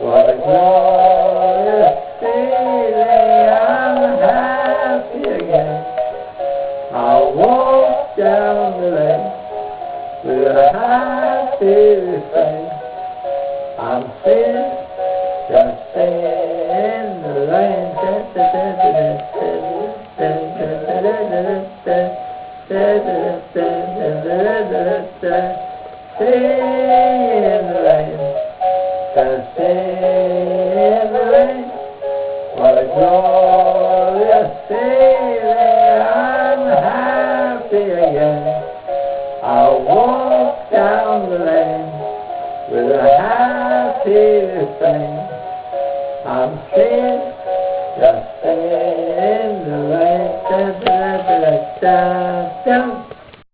What a glorious feeling, I'm happy again. I'll walk down the lane with a happy refrain. I'm singing, just singing in the rain. Singing in the rain, just singing in the rain. What a glorious feeling, I'm happy again. I'll walk down the lane with a happy refrain. I'm singing, just singing in the rain. Da, da, da, da, da, da.